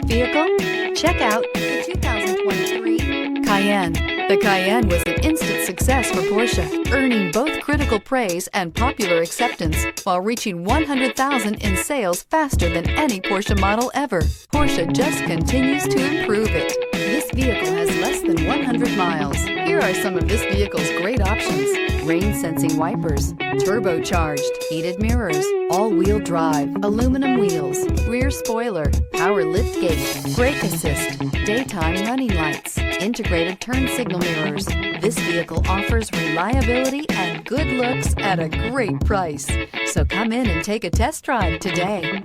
vehicle? Check out the 2023 Cayenne. The Cayenne was an instant success for Porsche, earning both critical praise and popular acceptance while reaching 100,000 in sales faster than any Porsche model ever. Porsche just continues to improve it. This vehicle has less than 100 miles. Here are some of this vehicle's great options: rain-sensing wipers, turbocharged, heated mirrors, all-wheel drive, aluminum wheels, rear spoiler, power liftgate, brake assist, daytime running lights, integrated turn signal mirrors. This vehicle offers reliability and good looks at a great price. So come in and take a test drive today.